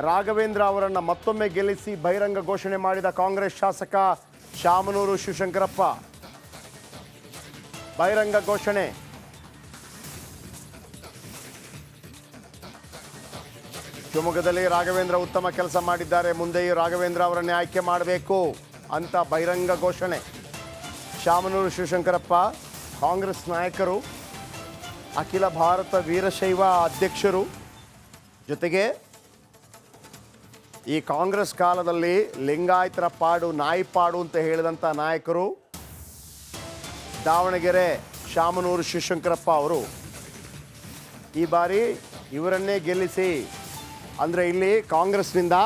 ರಾಘವೇಂದ್ರ ಅವರನ್ನು ಮತ್ತೊಮ್ಮೆ ಗೆಲ್ಲಿಸಿ ಬಹಿರಂಗ ಘೋಷಣೆ ಮಾಡಿದ ಕಾಂಗ್ರೆಸ್ ಶಾಸಕ ಶಾಮನೂರು ಶಿವಶಂಕರಪ್ಪ. ಬಹಿರಂಗ ಘೋಷಣೆ. ಶಿವಮೊಗ್ಗದಲ್ಲಿ ರಾಘವೇಂದ್ರ ಉತ್ತಮ ಕೆಲಸ ಮಾಡಿದ್ದಾರೆ, ಮುಂದೆಯೂ ರಾಘವೇಂದ್ರ ಅವರನ್ನೇ ಆಯ್ಕೆ ಮಾಡಬೇಕು ಅಂತ ಬಹಿರಂಗ ಘೋಷಣೆ. ಶಾಮನೂರು ಶಿವಶಂಕರಪ್ಪ ಕಾಂಗ್ರೆಸ್ ನಾಯಕರು, ಅಖಿಲ ಭಾರತ ವೀರಶೈವ ಅಧ್ಯಕ್ಷರು, ಜೊತೆಗೆ ಈ ಕಾಂಗ್ರೆಸ್ ಕಾಲದಲ್ಲಿ ಲಿಂಗಾಯತರ ಪಾಡು ನಾಯಿ ಪಾಡು ಅಂತ ಹೇಳಿದಂಥ ನಾಯಕರು ದಾವಣಗೆರೆ ಶಾಮನೂರು ಶಿವಶಂಕರಪ್ಪ ಅವರು. ಈ ಬಾರಿ ಇವರನ್ನೇ ಗೆಲ್ಲಿಸಿ, ಅಂದರೆ ಇಲ್ಲಿ ಕಾಂಗ್ರೆಸ್ನಿಂದ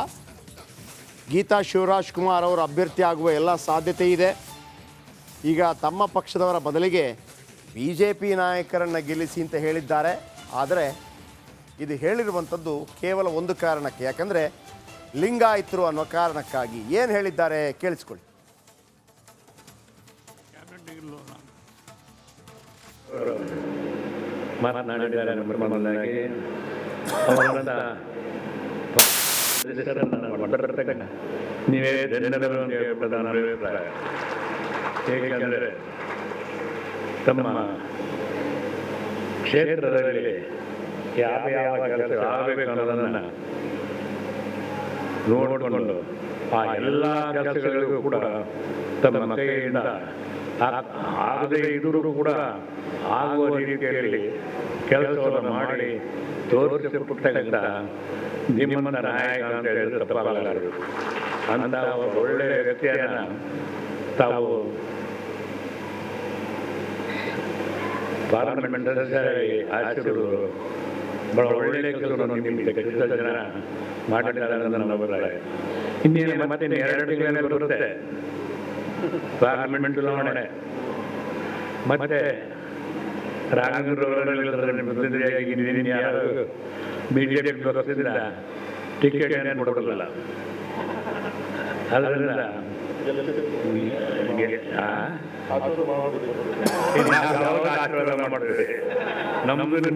ಗೀತಾ ಶಿವರಾಜ್ ಕುಮಾರ್ ಅವರು ಅಭ್ಯರ್ಥಿ ಆಗುವ ಎಲ್ಲ ಸಾಧ್ಯತೆ ಇದೆ. ಈಗ ತಮ್ಮ ಪಕ್ಷದವರ ಬದಲಿಗೆ BJP ನಾಯಕರನ್ನು ಗೆಲ್ಲಿಸಿ ಅಂತ ಹೇಳಿದ್ದಾರೆ. ಆದರೆ ಇದು ಹೇಳಿರುವಂಥದ್ದು ಕೇವಲ ಒಂದು ಕಾರಣಕ್ಕೆ, ಯಾಕಂದರೆ ಲಿಂಗಾಯತರು ಅನ್ನೋ ಕಾರಣಕ್ಕಾಗಿ. ಏನು ಹೇಳಿದ್ದಾರೆ ಕೇಳಿಸ್ಕೊಳ್ಳಿ. ಮಾತನಾಡಿದ್ದಾರೆ ನೀವೇ ಪ್ರಧಾನ ಅಭಿಪ್ರಾಯ. ಏಕೆಂದರೆ ತಮ್ಮ ಕ್ಷೇತ್ರದಲ್ಲಿ ಯಾವ ಕೆಲಸ ಆಗಬೇಕು ಅನ್ನೋದನ್ನು ನೋಡಿಕೊಂಡು ಆ ಎಲ್ಲ ಕೆಲಸಗಳಿಗೂ ಕೂಡ ತಮ್ಮ ಕೈಯಿಂದ ಆಗದೇ ಇದ್ದರೂ ಕೂಡ ಆಗುವ ರೀತಿಯಲ್ಲಿ ಕೆಲಸವನ್ನು ಮಾಡಿ ತೋರಿಸಿಕೊಟ್ಟಂತ ನಿಮ್ಮನ್ನ ನಾಯಕ ಅಂತ ಹೇಳಿದ್ರೆ ತಪ್ಪಾಗಲಾರದು. ಅಂತ ಒಳ್ಳೆಯ ವ್ಯಕ್ತಿಯನ್ನ ತಾವು ಪಾರ್ಲಿಮೆಂಟ್ ಸದಸ್ಯರಾಗಿ ಆಚರಿಸಿದ್ರು. ಬಹಳ ಒಳ್ಳೆಯ ಕೆಲಸವನ್ನು ನಿಮಗೆ ಜನ ಮಾಡಿದ್ದಾರೆ ಅಂತ ನನ್ನ ಅಭಿಪ್ರಾಯ. ಇನ್ನೇನು ಮತ್ತೆ 2 ತಿಂಗಳಲ್ಲಿ ಬರುತ್ತೆ ಪಾರ್ಲಿಮೆಂಟ್ ಚುನಾವಣೆ. ಮತ್ತೆ ರಾಘವೇಂದ್ರ ಯಾರು BJP ಪಕ್ಷದಿಂದ ಟಿಕೆಟ್ ಏನು ಕೊಡೋದಿಲ್ಲ. ಅದರಿಂದ ಆಶೀರ್ವಾದ ಮಾಡಿದ್ರೆ ನಮ್ಮದು